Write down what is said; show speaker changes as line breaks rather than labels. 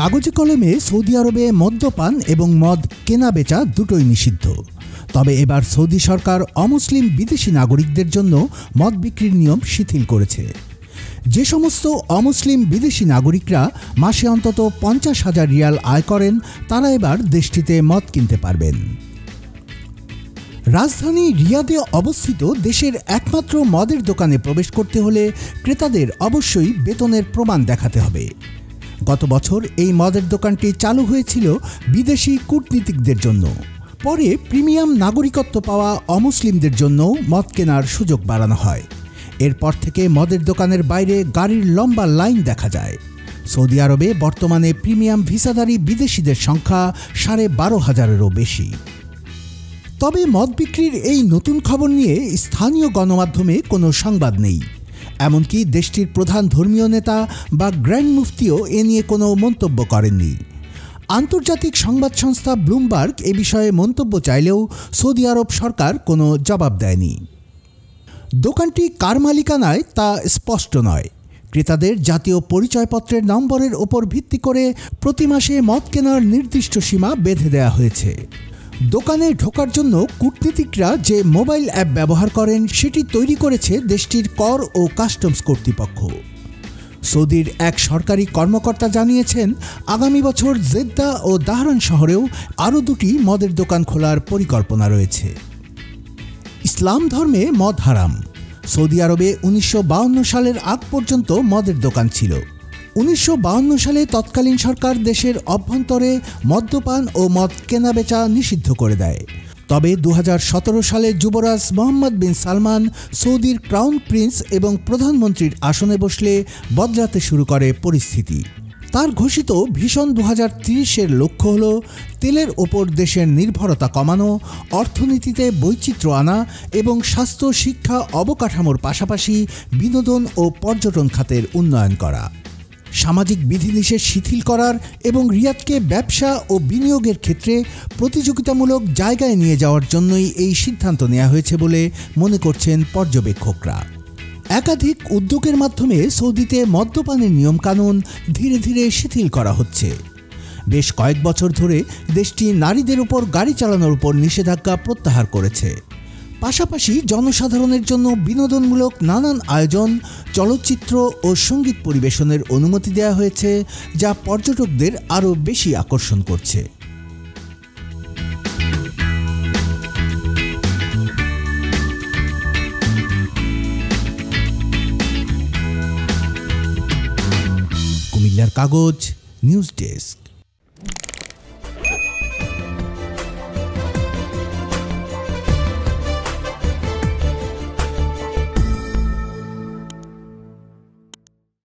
কাগজে কলমে সৌদি আরবে মদ্যপান এবং মদ কেনাবেচা দুটোই নিষিদ্ধ। তবে এবার সৌদি সরকার অমুসলিম বিদেশি নাগরিকদের জন্য মদ বিক্রির নিয়ম শিথিল করেছে। যে সমস্ত অমুসলিম বিদেশি নাগরিকরা মাসে অন্তত 50,000 রিয়াল আয় করেন তারা এবার দেশটিতে মদ কিনতে পারবেন। রাজধানী রিয়াদে অবস্থিত দেশের একমাত্র মদের দোকানে প্রবেশ করতে হলে ক্রেতাদের অবশ্যই বেতনের প্রমাণ দেখাতে হবে। গত বছর এই মদের দোকানটি চালু হয়েছিল বিদেশি কূটনীতিকদের জন্য। পরে প্রিমিয়াম নাগরিকত্ব পাওয়া অমুসলিমদের জন্য মদ কেনার সুযোগ বাড়ানো হয়। এরপর থেকে মদের দোকানের বাইরে গাড়ির লম্বা লাইন দেখা যায়। সৌদি আরবে বর্তমানে প্রিমিয়াম ভিসাধারী বিদেশিদের সংখ্যা 12,500-এরও বেশি। তবে মদ বিক্রির এই নতুন খবর নিয়ে স্থানীয় গণমাধ্যমে কোনো সংবাদ নেই। এমনকি দেশটির প্রধান ধর্মীয় নেতা বা গ্র্যান্ড মুফতিও এ নিয়ে কোনো মন্তব্য করেননি। আন্তর্জাতিক সংবাদ সংস্থা ব্লুমবার্গ এ বিষয়ে মন্তব্য চাইলেও সৌদি আরব সরকার কোনো জবাব দেয়নি। দোকানটি কার মালিকানায় তা স্পষ্ট নয়। ক্রেতাদের জাতীয় পরিচয়পত্রের নম্বরের ওপর ভিত্তি করে প্রতি মাসে মদ কেনার নির্দিষ্ট সীমা বেঁধে দেওয়া হয়েছে। দোকানে ঢোকার জন্য কূটনীতিকরা যে মোবাইল অ্যাপ ব্যবহার করেন সেটি তৈরি করেছে দেশটির কর ও কাস্টমস কর্তৃপক্ষ। সৌদির এক সরকারি কর্মকর্তা জানিয়েছেন, আগামী বছর জেদ্দা ও দাহরান শহরেও আরও 2টি মদের দোকান খোলার পরিকল্পনা রয়েছে। ইসলাম ধর্মে মদ হারাম। সৌদি আরবে 1952 সালের আগ পর্যন্ত মদের দোকান ছিল। 1952 সালে তৎকালীন সরকার দেশের অভ্যন্তরে মদ্যপান ও মদ কেনাবেচা নিষিদ্ধ করে দেয়। তবে 2017 সালে যুবরাজ মোহাম্মদ বিন সালমান সৌদির ক্রাউন প্রিন্স এবং প্রধানমন্ত্রীর আসনে বসলে বদলাতে শুরু করে পরিস্থিতি। তার ঘোষিত ভিশন 2030-এর লক্ষ্য হল তেলের ওপর দেশের নির্ভরতা কমানো, অর্থনীতিতে বৈচিত্র্য আনা এবং স্বাস্থ্য, শিক্ষা, অবকাঠামোর পাশাপাশি বিনোদন ও পর্যটন খাতের উন্নয়ন করা, সামাজিক বিধিনিষেধ শিথিল করার এবং রিয়াদকে ব্যবসা ও বিনিয়োগের ক্ষেত্রে প্রতিযোগিতামূলক জায়গায় নিয়ে যাওয়ার জন্যই এই সিদ্ধান্ত নেওয়া হয়েছে বলে মনে করছেন পর্যবেক্ষকরা। একাধিক উদ্যোগের মাধ্যমে সৌদিতে মদ্যপানের নিয়মকানুন ধীরে ধীরে শিথিল করা হচ্ছে। বেশ কয়েক বছর ধরে দেশটি নারীদের উপর গাড়ি চালানোর উপর নিষেধাজ্ঞা প্রত্যাহার করেছে। পাশাপাশি জনসাধারণের জন্য বিনোদনমূলক নানান আয়োজন, চলচ্চিত্র ও সঙ্গীত পরিবেশনের অনুমতি দেওয়া হয়েছে, যা পর্যটকদের আরও বেশি আকর্ষণ করছে। কুমিল্লার কাগজ, নিউজ ডেস্ক।